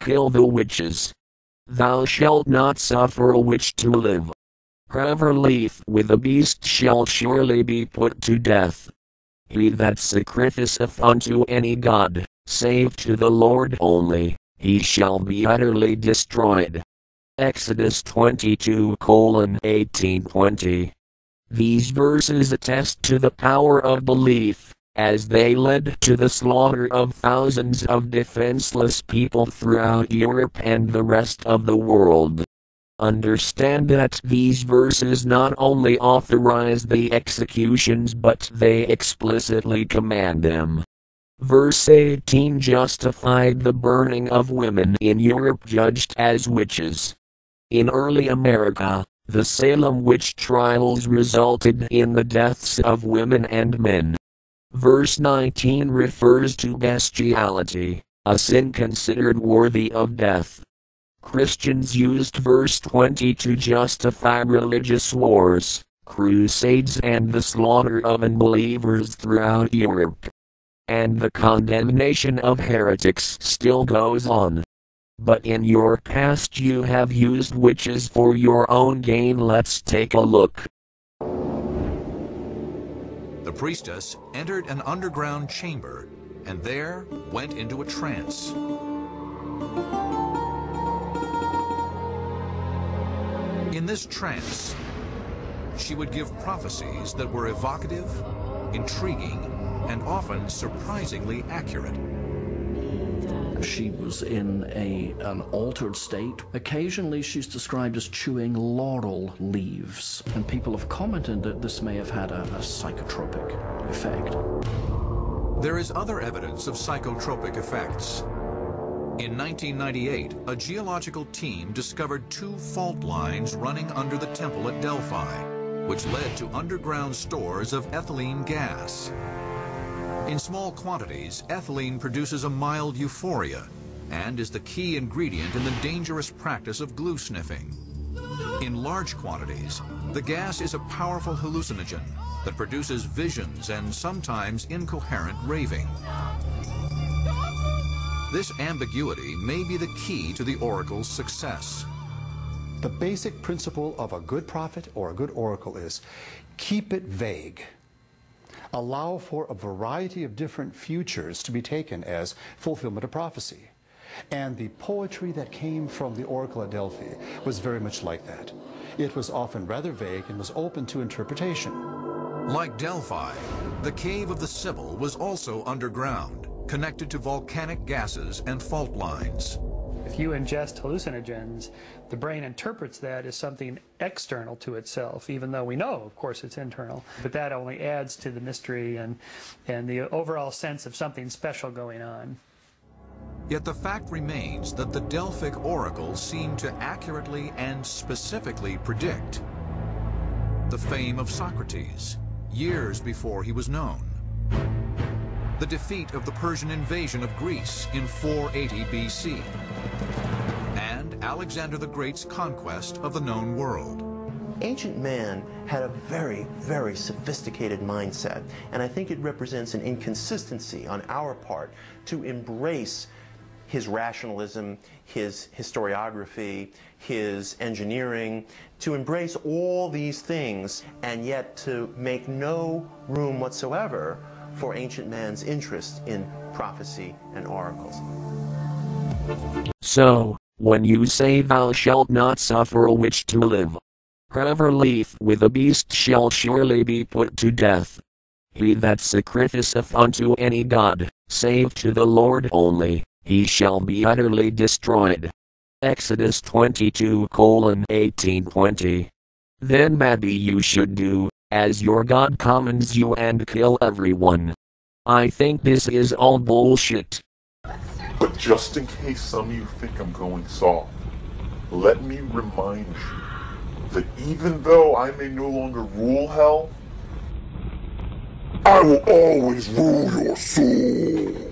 kill the witches. Thou shalt not suffer a witch to live. Whoever lieth with a beast shall surely be put to death. He that sacrificeth unto any god, save to the Lord only, he shall be utterly destroyed. Exodus 22:18-20. These verses attest to the power of belief, as they led to the slaughter of thousands of defenseless people throughout Europe and the rest of the world. Understand that these verses not only authorize the executions but they explicitly command them. Verse 18 justified the burning of women in Europe judged as witches. In early America, the Salem witch trials resulted in the deaths of women and men. Verse 19 refers to bestiality, a sin considered worthy of death. Christians used verse 20 to justify religious wars, crusades and the slaughter of unbelievers throughout Europe. And the condemnation of heretics still goes on. But in your past you have used witches for your own gain. Let's take a look. The priestess entered an underground chamber and there went into a trance. In this trance, she would give prophecies that were evocative, intriguing, and often surprisingly accurate. She was in an altered state. Occasionally she's described as chewing laurel leaves, and people have commented that this may have had a psychotropic effect. There is other evidence of psychotropic effects. In 1998, a geological team discovered 2 fault lines running under the temple at Delphi, which led to underground stores of ethylene gas. In small quantities, ethylene produces a mild euphoria and is the key ingredient in the dangerous practice of glue sniffing. In large quantities, the gas is a powerful hallucinogen that produces visions and sometimes incoherent raving. This ambiguity may be the key to the oracle's success. The basic principle of a good prophet or a good oracle is keep it vague. Allow for a variety of different futures to be taken as fulfillment of prophecy. And the poetry that came from the oracle at Delphi was very much like that. It was often rather vague and was open to interpretation. Like Delphi, the cave of the Sibyl was also underground, connected to volcanic gases and fault lines. If you ingest hallucinogens, the brain interprets that as something external to itself, even though we know, of course, it's internal. But that only adds to the mystery and the overall sense of something special going on. Yet the fact remains that the Delphic oracles seem to accurately and specifically predict the fame of Socrates, years before he was known, the defeat of the Persian invasion of Greece in 480 BC, and Alexander the Great's conquest of the known world. Ancient man had a very, very sophisticated mindset, and I think it represents an inconsistency on our part to embrace his rationalism, his historiography, his engineering, to embrace all these things and yet to make no room whatsoever for ancient man's interest in prophecy and oracles. So, when you say thou shalt not suffer a witch to live, whoever lieth with a beast shall surely be put to death. He that sacrificeth unto any god, save to the Lord only, he shall be utterly destroyed. Exodus 22:18-20. Then maybe you should do as your God commands you and kill everyone. I think this is all bullshit. But just in case some of you think I'm going soft, let me remind you that even though I may no longer rule hell, I will always rule your soul.